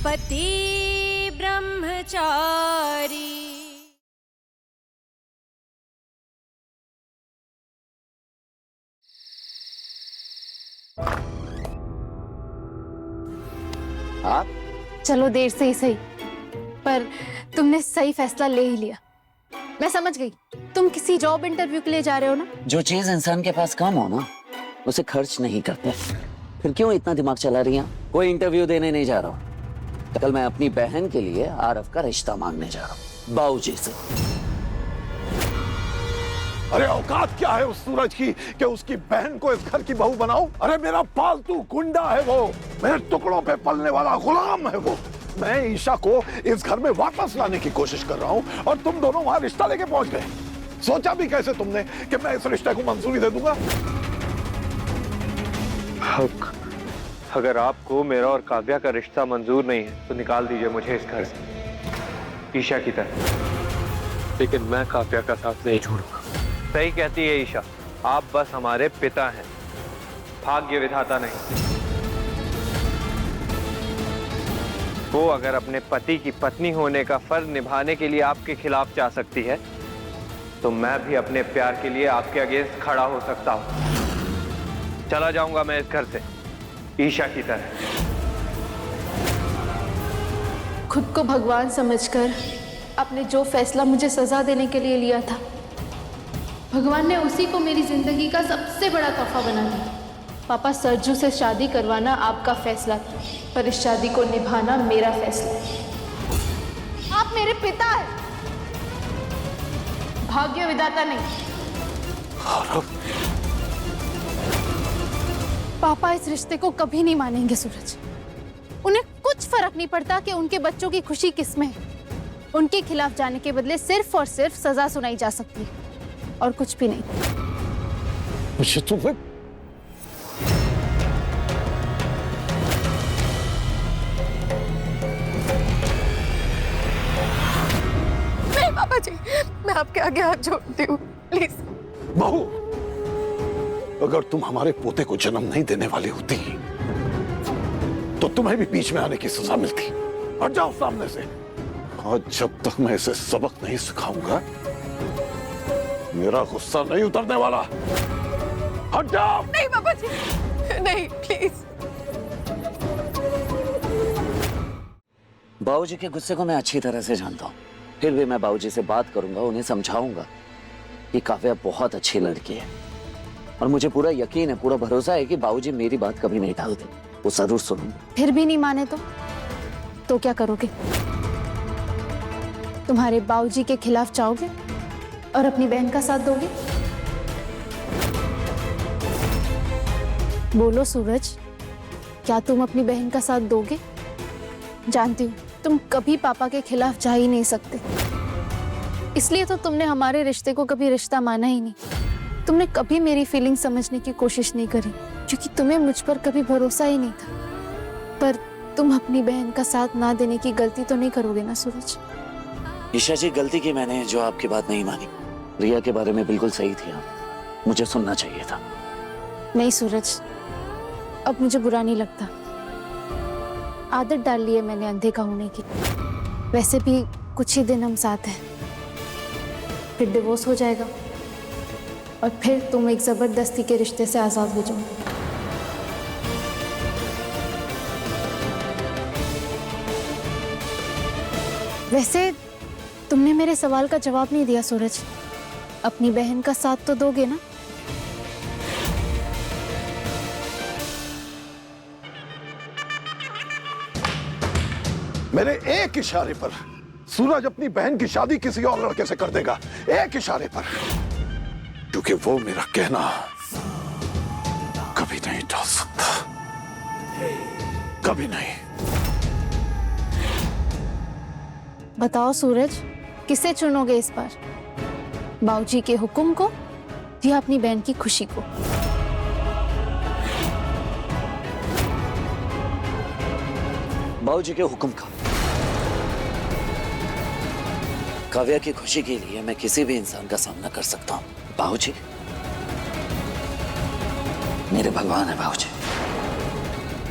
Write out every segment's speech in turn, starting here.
पति ब्रह्मचारी। आप चलो देर से ही सही, पर तुमने सही फैसला ले ही लिया। मैं समझ गई, तुम किसी जॉब इंटरव्यू के लिए जा रहे हो ना? जो चीज इंसान के पास कम हो ना, उसे खर्च नहीं करते। फिर क्यों इतना दिमाग चला रही हैं? कोई इंटरव्यू देने नहीं जा रहा हूँ। कल मैं अपनी बहन के लिए आरव का रिश्ता मांगने जा रहा हूँ, बाबूजी से। अरे औकात क्या है उस सूरज की कि उसकी बहन को इस घर की बहू बनाऊं? अरे मेरा पालतू गुंडा है वो, मेरे टुकड़ों पे पलने वाला गुलाम है वो। मैं ईशा को इस घर में वापस लाने की कोशिश कर रहा हूं और तुम दोनों वहां रिश्ता लेके पहुंच गए। सोचा भी कैसे तुमने कि मैं इस रिश्ते को मंजूरी दे दूंगा? अगर आपको मेरा और काव्या का रिश्ता मंजूर नहीं है तो निकाल दीजिए मुझे इस घर से, ईशा की तरह। लेकिन मैं काव्या का साथ नहीं छोड़ूंगा। सही कहती है ईशा, आप बस हमारे पिता हैं, भाग्य विधाता नहीं। वो अगर अपने पति की पत्नी होने का फर्ज निभाने के लिए आपके खिलाफ जा सकती है, तो मैं भी अपने प्यार के लिए आपके अगेंस्ट खड़ा हो सकता हूं। चला जाऊंगा मैं इस घर से, ईशा की तरह। खुद को भगवान समझकर आपने जो फैसला मुझे सजा देने के लिए लिया था, भगवान ने उसी को मेरी जिंदगी का सबसे बड़ा तोहफा बना दिया। पापा, सरजू से शादी करवाना आपका फैसला था, पर इस शादी को निभाना मेरा फैसला है। आप मेरे पिता हैं, भाग्य विधाता नहीं। पापा इस रिश्ते को कभी नहीं मानेंगे सूरज। उन्हें कुछ फर्क नहीं पड़ता कि उनके बच्चों की खुशी किसमें है। उनके खिलाफ जाने के बदले सिर्फ और सिर्फ सजा सुनाई जा सकती है, और कुछ भी नहीं। मुझे तुम्हें नहीं पापा जी, मैं आपके आगे हाथ जोड़ती हूँ, प्लीज। बहू, अगर तुम हमारे पोते को जन्म नहीं देने वाली होती तो तुम्हें भी बीच में आने की सजा मिलती। हट जाओ सामने से। और जब तक मैं इसे सबक नहीं सिखाऊंगा, मेरा गुस्सा नहीं उतरने वाला। हट जाओ। नहीं पापा जी, नहीं, प्लीज। बाबूजी के गुस्से को मैं अच्छी तरह से जानता हूँ। फिर भी मैं बाबूजी से बात करूंगा, उन्हें समझाऊंगा कि काव्या बहुत अच्छी लड़की है, और मुझे पूरा यकीन है, पूरा भरोसा है कि बाबूजी मेरी बात कभी नहीं टालते। वो जरूर सुनेंगे। फिर भी नहीं माने तो क्या करोगे? तुम्हारे बाबूजी के खिलाफ जाओगे और अपनी बहन का साथ दोगे? बोलो सूरज, क्या तुम अपनी बहन का साथ दोगे? जानती हूँ तुम कभी पापा के खिलाफ जा ही नहीं सकते, इसलिए तो तुमने हमारे रिश्ते को कभी रिश्ता माना ही नहीं। तुमने कभी मेरी फीलिंग समझने की कोशिश नहीं करी, क्योंकि तुम्हें मुझ पर कभी भरोसा ही नहीं था। पर तुम अपनी बहन का साथ ना देने की गलती तो नहीं करोगे ना सूरज? ईशा जी, गलती की मैंने जो आपकी बात नहीं मानी। रिया के बारे में बिल्कुल सही थी आप, मुझे सुनना चाहिए था। नहीं सूरज, अब मुझे बुरा नहीं लगता। आदत डाल ली है मैंने अनदेखा होने की। वैसे भी कुछ ही दिन हम साथ हैं, फिर डिवोर्स हो जाएगा और फिर तुम एक जबरदस्ती के रिश्ते से आजाद हो जाओगे। वैसे तुमने मेरे सवाल का जवाब नहीं दिया सूरज। अपनी बहन का साथ तो दोगे ना? मेरे एक इशारे पर सूरज अपनी बहन की शादी किसी और लड़के से कर देगा, एक इशारे पर। क्योंकि वो मेरा कहना कभी नहीं टाल सकता, कभी नहीं। बताओ सूरज, किसे चुनोगे इस बार? बाबूजी के हुक्म को या अपनी बहन की खुशी को? बाबूजी के हुक्म का। काव्या की खुशी के लिए मैं किसी भी इंसान का सामना कर सकता हूँ। बाबूजी मेरे भगवान है। बाबूजी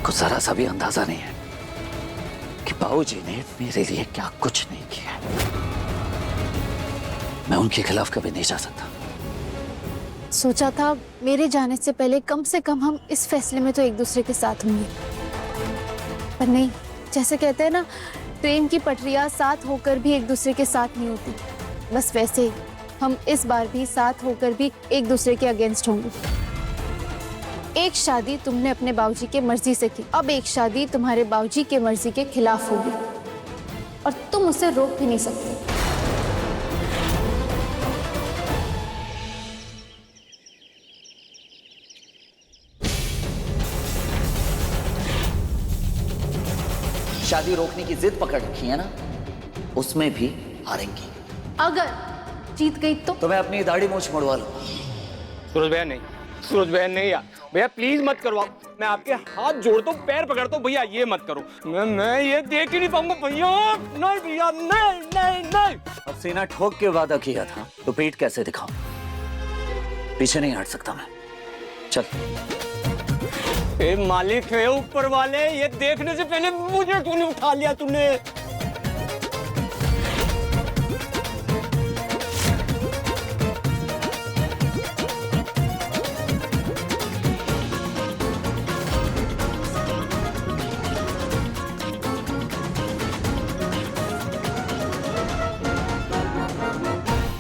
को जरा सा भी अंदाजा नहीं है कि बाबूजी ने मेरे लिए क्या कुछ नहीं किया है। मैं उनके खिलाफ कभी नहीं जा सकता। सोचा था मेरे जाने से पहले कम से कम हम इस फैसले में तो एक दूसरे के साथ होंगे, पर नहीं। जैसे कहते हैं ना, ट्रेन की पटरियां साथ होकर भी एक दूसरे के साथ नहीं होती, बस वैसे ही हम इस बार भी साथ होकर भी एक दूसरे के अगेंस्ट होंगे। एक शादी तुमने अपने बाबूजी के मर्जी से की, अब एक शादी तुम्हारे बाबूजी के मर्जी के खिलाफ होगी और तुम उसे रोक भी नहीं सकते। शादी रोकने की जिद पकड़ रखी है ना, उसमें भी हारेंगी। अगर जीत गई तो मैं अपनी दाढ़ी मूंछ मुड़वा लूंगा। सूरज भैया नहीं, सूरज भैया नहीं यार, भैया प्लीज मत करवाओ। मैं आपके हाथ जोड़ता हूँ, पैर पकड़ता हूँ, भैया ये मत करो। मैं ये देख ही नहीं पाऊंगा भैया। नहीं भैया, नहीं नहीं नहीं। अब सीना ठोक के वादा किया था तो पीठ कैसे दिखाऊं? पीछे नहीं हट सकता मैं। चल। ए मालिक है ऊपर वाले, ये देखने से पहले मुझे तूने उठा लिया तूने।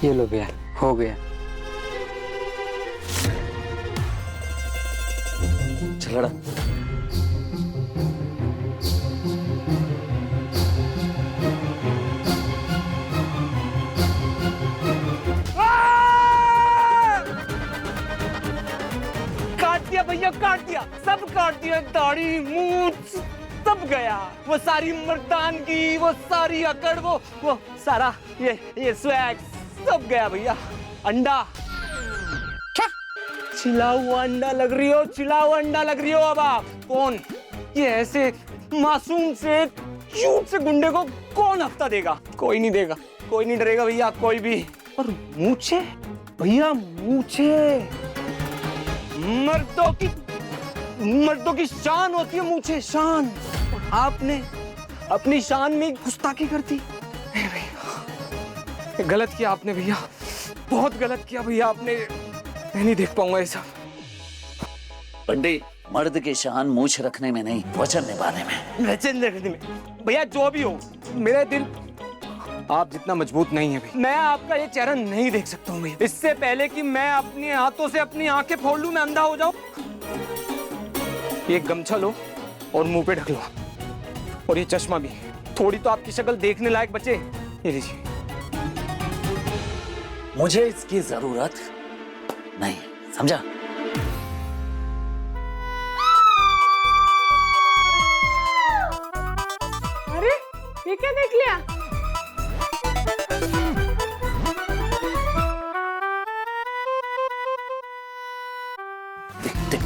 ये लो भैया, हो गया। चलड़ा। काट दिया भैया, काट दिया, सब काट दिया। दाढ़ी मूंछ सब गया, वो सारी मर्दानगी, वो सारी अकड़, वो सारा ये स्वैग सब गया भैया। अंडा चिल्ला हुआ अंडा लग रही हो, चिल्ला हुआ अंडा लग रही हो। अब आप कौन? ये ऐसे मासूम से क्यूट से गुंडे को कौन हफ्ता देगा? कोई नहीं देगा, कोई नहीं डरेगा भैया, कोई भी। और मूछे भैया, मूछे मर्दों की शान होती है, मूछे शान। और आपने अपनी शान में गुस्ताखी कर दी। गलत किया आपने भैया, बहुत गलत किया भैया आपने। मैं नहीं देख पाऊंगा ऐसा। पंडित, मर्द की शान मूछ रखने में नहीं, वचन निभाने में। वचन रखने में भैया, जो भी हो, मेरा दिल आप जितना मजबूत नहीं है भैया। मैं आपका ये चेहरा नहीं देख सकता हूँ भैया। इससे पहले कि मैं अपने हाथों से अपनी आंखें फोड़ लूं, मैं अंधा हो जाऊं। ये गमछा लो और मुंह पे ढक लो, और ये चश्मा भी। थोड़ी तो आपकी शक्ल देखने लायक बचे। ये लीजिए। मुझे इसकी जरूरत नहीं, समझा? अरे ये क्या देख लिया? देख।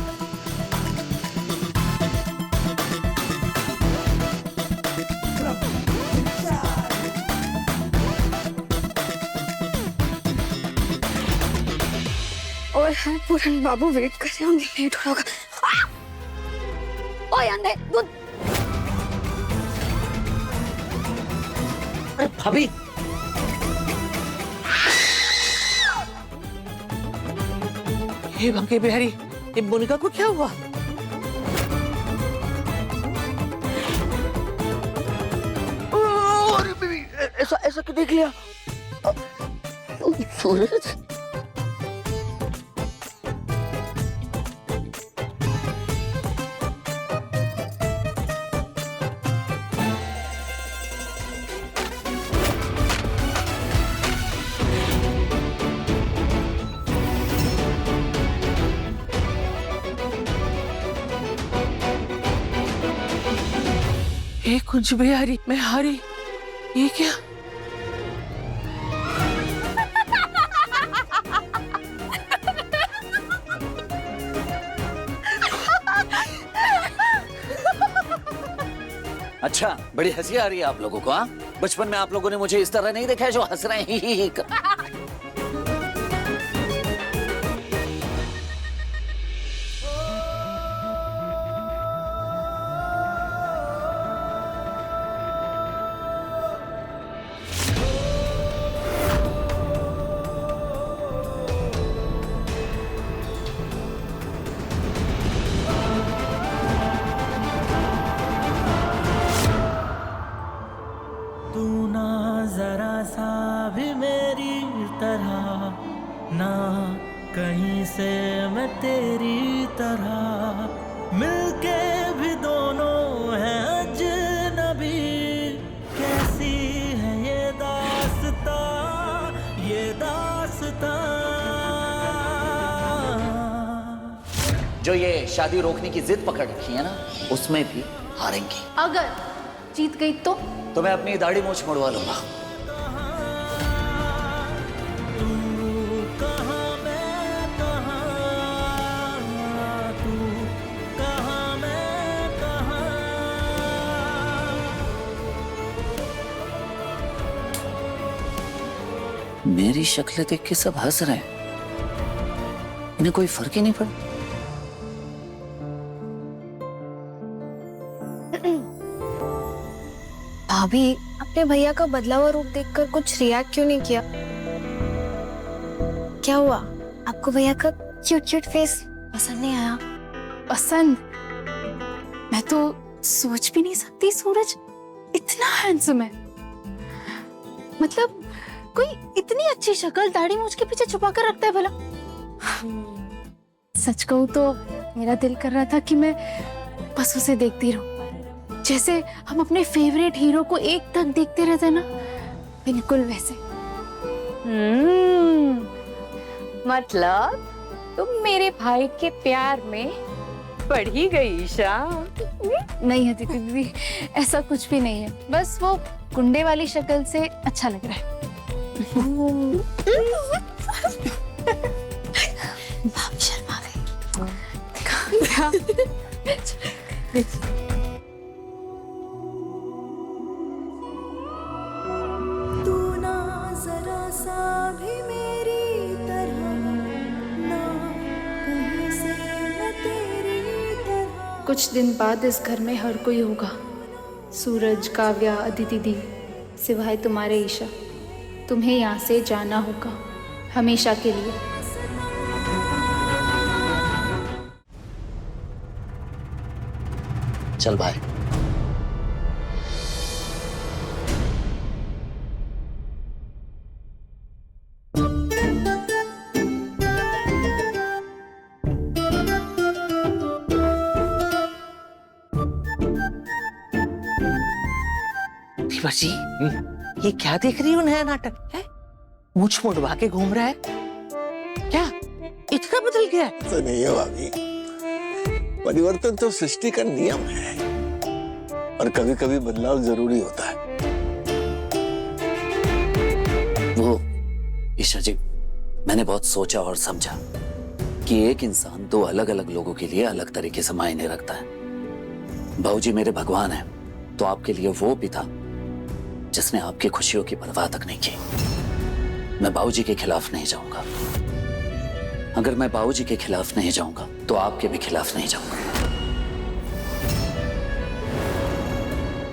और हाँ, पूरन बाबू वेट कर रहे होंगे, लेट होगा। ओए अंधे दूध। अरे भाभी, हे बंके बिहारी, ये मोनिका को क्या हुआ? अरे बेबी, ऐसा क्यों देख लिया? सूरज, हे कुंज बिहारी, मैं हारी। ये क्या? अच्छा, बड़ी हंसी आ रही है आप लोगों को? हाँ, बचपन में आप लोगों ने मुझे इस तरह नहीं देखा है जो हंस रहे हैं ही कर। जो ये शादी रोकने की जिद पकड़ रखी है ना, उसमें भी हारेंगी। अगर जीत गई तो मैं अपनी दाढ़ी मूछ मुड़वा लूंगा। मेरी शक्ल देख के सब हंस रहे हैं, इन्हें कोई फर्क ही नहीं पड़ा। भाभी, अपने भैया का बदला हुआ रूप देखकर कुछ रिएक्ट क्यों नहीं किया? क्या हुआ? आपको भैया का क्यूट क्यूट फेस पसंद नहीं आया? पसंद? मैं तो सोच भी नहीं सकती सूरज इतना हैंडसम है। मतलब कोई इतनी अच्छी शक्ल दाढ़ी मूंछ के पीछे छुपा कर रखता है भला? सच कहूं तो मेरा दिल कर रहा था कि मैं बस उसे देखती रहूं, जैसे हम अपने फेवरेट हीरो को एक तक देखते रहते ना, बिल्कुल वैसे। मतलब तुम मेरे भाई के प्यार में पड़ ही गई ईशा। नहीं है दीदी, ऐसा कुछ भी नहीं है, बस वो गुंडे वाली शक्ल से अच्छा लग रहा है। भाभी शर्मा गई। तू ना जरा सा भी मेरी तरह, ना कहीं से मैं तेरी तरह। कुछ दिन बाद इस घर में हर कोई होगा, सूरज, काव्या, अदिति दी, सिवाय तुम्हारे ईशा। तुम्हें यहाँ से जाना होगा हमेशा के लिए। चल भाई। जी, ये क्या देख रही हो? नया नाटक है? मूछ मुड़वा के घूम रहा है क्या? इतना बदल गया है? तो नहीं है भाभी, परिवर्तन तो सृष्टि का नियम है और कभी कभी बदलाव जरूरी होता है। वो ईशा जी, मैंने बहुत सोचा और समझा कि एक इंसान दो अलग अलग लोगों के लिए अलग तरीके से मायने रखता है। बाबूजी मेरे भगवान हैं, तो आपके लिए वो पिता जिसने आपकी खुशियों की परवाह तक नहीं की। मैं बाबूजी के खिलाफ नहीं जाऊंगा। अगर मैं बाबूजी के खिलाफ नहीं जाऊंगा तो आपके भी खिलाफ नहीं जाऊंगा।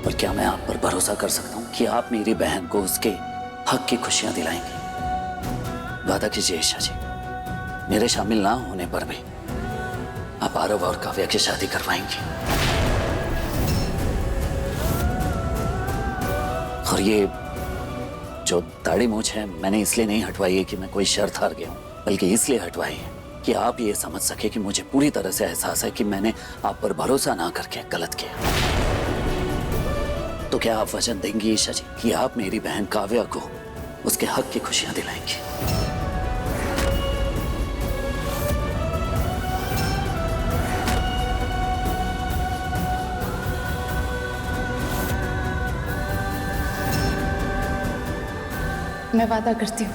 और क्या मैं आप पर भरोसा कर सकता हूं कि आप मेरी बहन को उसके हक की खुशियां दिलाएंगे? वादा कीजिए ईशा जी, मेरे शामिल ना होने पर भी आप आरव और काव्या की शादी करवाएंगी। और ये जो दाढ़ी मूछ है, मैंने इसलिए नहीं हटवाई है कि मैं कोई शर्त हार गया हूं, बल्कि इसलिए हटवाई है कि आप ये समझ सके कि मुझे पूरी तरह से एहसास है कि मैंने आप पर भरोसा ना करके गलत किया। तो क्या आप वचन देंगी ईशा जी कि आप मेरी बहन काव्या को उसके हक की खुशियां दिलाएंगी? मैं वादा करती हूँ।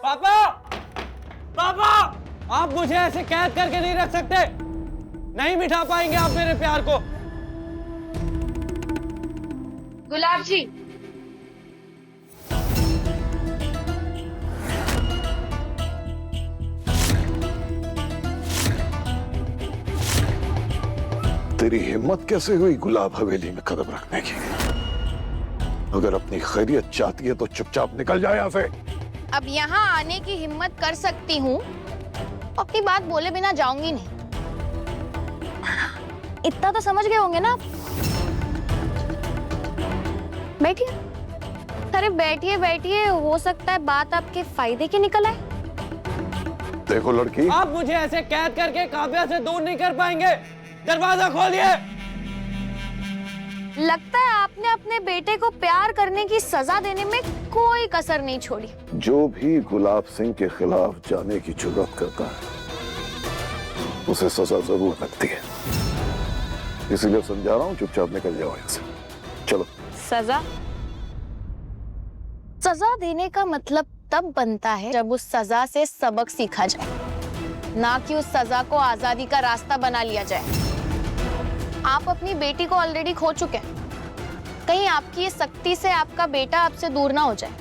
पापा, पापा, आप मुझे ऐसे कैद करके नहीं रख सकते। नहीं मिटा पाएंगे आप मेरे प्यार को। गुलाब जी, तेरी हिम्मत कैसे हुई गुलाब हवेली में कदम रखने की? अगर अपनी खैरियत चाहती है तो चुपचाप निकल जाए यहाँ से। अब यहाँ आने की हिम्मत कर सकती हूँ, अपनी बात बोले बिना जाऊंगी नहीं। इतना तो समझ गए होंगे ना? बैठिए। अरे बैठिए बैठिए, हो सकता है बात आपके फायदे की निकल आए। देखो लड़की, आप मुझे ऐसे कैद करके काव्या से दूर नहीं कर पाएंगे। दरवाजा खोलिए। लगता है आपने अपने बेटे को प्यार करने की सजा देने में कोई कसर नहीं छोड़ी। जो भी गुलाब सिंह के खिलाफ जाने की जुर्रत करता है उसे सजा जरूर लगती है, इसीलिए समझा रहा हूं चुपचाप निकल जाओ यहाँ से। चलो। सजा? सजा देने का मतलब तब बनता है जब उस सजा से सबक सीखा जाए, ना कि उस सजा को आजादी का रास्ता बना लिया जाए। आप अपनी बेटी को ऑलरेडी खो चुके हैं, कहीं आपकी ये सख्ती से आपका बेटा आपसे दूर ना हो जाए।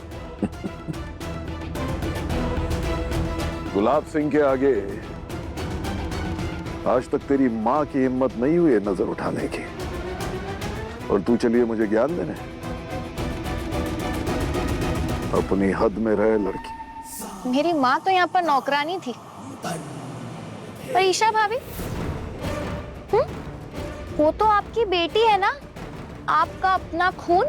गुलाब सिंह के आगे आज तक तेरी माँ की हिम्मत नहीं हुई है नजर उठाने की, और तू चलिए मुझे ज्ञान देने। अपनी हद में रहे लड़की। मेरी माँ तो यहाँ पर नौकरानी थी। पर ईशा भाभी, वो तो आपकी बेटी है ना, आपका अपना खून।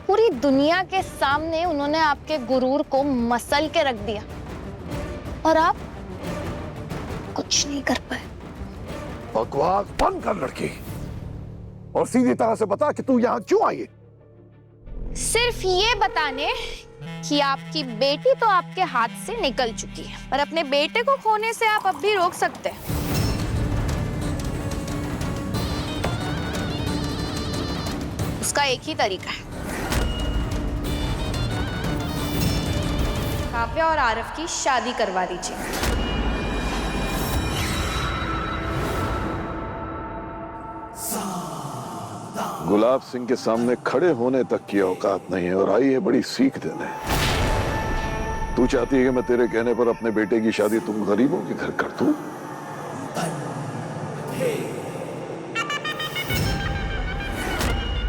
पूरी दुनिया के सामने उन्होंने आपके गुरूर को मसल के रख दिया और आप कुछ नहीं कर पाए। बकवास बंद कर लड़की, और सीधी तरह से बता कि तू यहाँ क्यों आई है। सिर्फ ये बताने कि आपकी बेटी तो आपके हाथ से निकल चुकी है, पर अपने बेटे को खोने से आप अब भी रोक सकते हैं। उसका एक ही तरीका है, काव्या और आरव की शादी करवा दीजिए। गुलाब सिंह के सामने खड़े होने तक की औकात नहीं है और आई है बड़ी सीख देने। तू चाहती है कि मैं तेरे कहने पर अपने बेटे की शादी तुम गरीबों के घर कर दूं?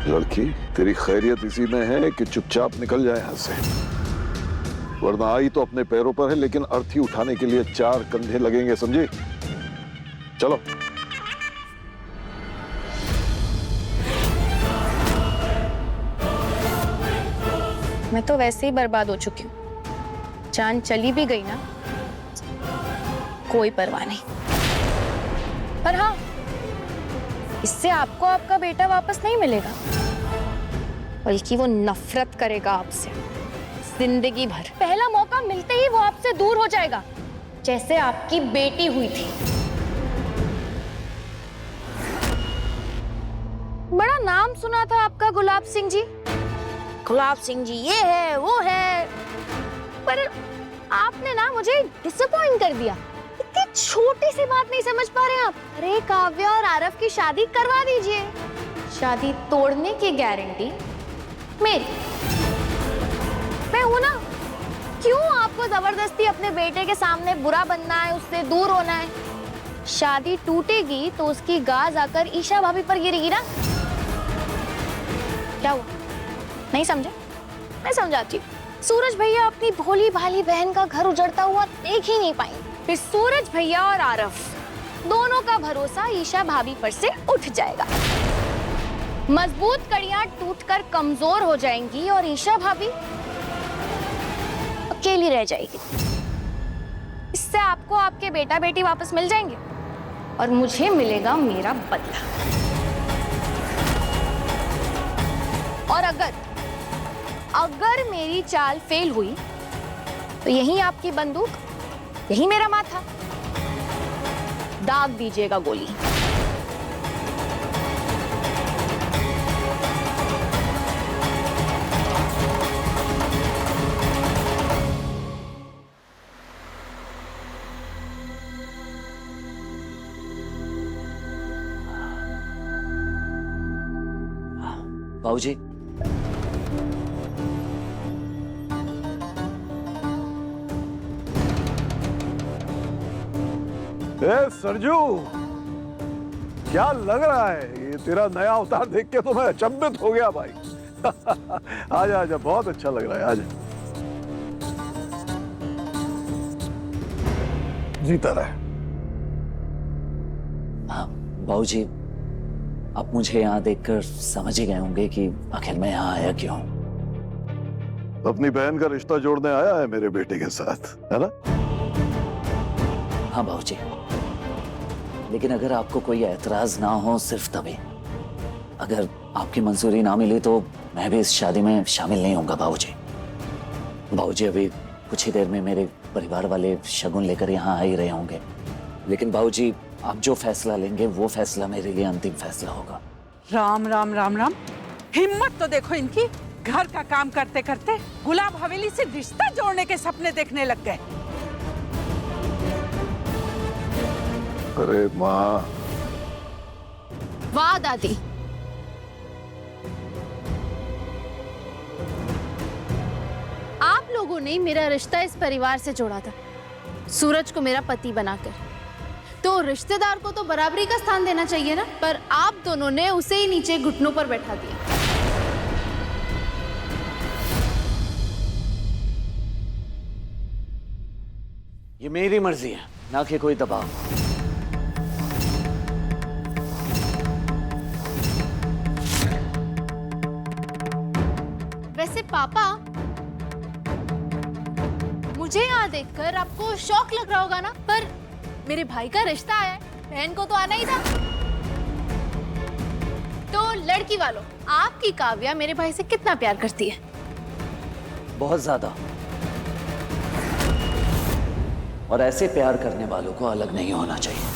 लड़की, तेरी खैरियत इसी में है कि चुपचाप निकल जाए यहां से, वरना आई तो अपने पैरों पर है, लेकिन अर्थी उठाने के लिए 4 कंधे लगेंगे, समझी? चलो। मैं तो वैसे ही बर्बाद हो चुकी हूँ, जान चली भी गई ना, कोई परवाह नहीं। पर हाँ, इससे आपको आपका बेटा वापस नहीं मिलेगा, बल्कि वो नफरत करेगा आपसे जिंदगी भर। पहला मौका मिलते ही वो आपसे दूर हो जाएगा, जैसे आपकी बेटी हुई थी। बड़ा नाम सुना था आपका गुलाब सिंह जी। गुलाब सिंह जी ये है वो है, पर आपने ना मुझे डिसअपॉइंट कर दिया। इतनी छोटी सी बात नहीं समझ पा रहे आप? अरे काव्या और आरव की शादी करवा दीजिए, शादी तोड़ने की गारंटी मेरी। मैं हूं ना, क्यों आपको जबरदस्ती अपने बेटे के सामने बुरा बनना है, उससे दूर होना है? शादी टूटेगी तो उसकी गाज आकर ईशा भाभी पर गिरेगी ना। क्या हुआ, नहीं समझे? मैं समझाती हूँ। सूरज भैया अपनी भोली भाली बहन का घर उजड़ता हुआ देख ही नहीं पाएंगे, फिर सूरज भैया और आरव दोनों का भरोसा ईशा भाभी पर से उठ जाएगा। मजबूत कड़ियां टूटकर कमजोर हो जाएंगी और ईशा भाभी अकेली रह जाएगी। इससे आपको आपके बेटा बेटी वापस मिल जाएंगे और मुझे मिलेगा मेरा बदला। और अगर मेरी चाल फेल हुई तो यही आपकी बंदूक, यही मेरा माथा, दाग दीजिएगा गोली। बाबूजी, सरजू, क्या लग रहा है? ये तेरा नया अवतार देख के तो मैं अचंभित हो गया भाई। आजा आजा, बहुत अच्छा लग रहा है, आजा। जीता रहे। बाबूजी, आप मुझे यहाँ देखकर समझ ही गए होंगे कि आखिर मैं यहाँ आया क्यों। अपनी बहन का रिश्ता जोड़ने आया है मेरे बेटे के साथ, है ना? हाँ बाबूजी, लेकिन अगर आपको कोई एतराज ना हो, सिर्फ तभी। अगर आपकी मंजूरी ना मिली तो मैं भी इस शादी में शामिल नहीं होऊंगा बाबूजी। बाबूजी अभी कुछ ही देर में मेरे परिवार वाले शगुन लेकर यहाँ आ ही रहे होंगे, लेकिन बाबूजी आप जो फैसला लेंगे वो फैसला मेरे लिए अंतिम फैसला होगा। राम राम राम राम, हिम्मत तो देखो इनकी, घर का काम करते करते गुलाब हवेली से रिश्ता जोड़ने के सपने देखने लग गए। अरे माँ, वाह दादी, आप लोगों ने मेरा रिश्ता इस परिवार से जोड़ा था, सूरज को मेरा पति बनाकर, तो रिश्तेदार को तो बराबरी का स्थान देना चाहिए ना, पर आप दोनों ने उसे ही नीचे घुटनों पर बैठा दिया। ये मेरी मर्जी है, ना कि कोई दबाव। वैसे पापा, मुझे यहाँ देखकर आपको शौक लग रहा होगा ना, पर मेरे भाई का रिश्ता है, बहन को तो आना ही था। तो लड़की वालों, आपकी काव्या मेरे भाई से कितना प्यार करती है? बहुत ज्यादा। और ऐसे प्यार करने वालों को अलग नहीं होना चाहिए।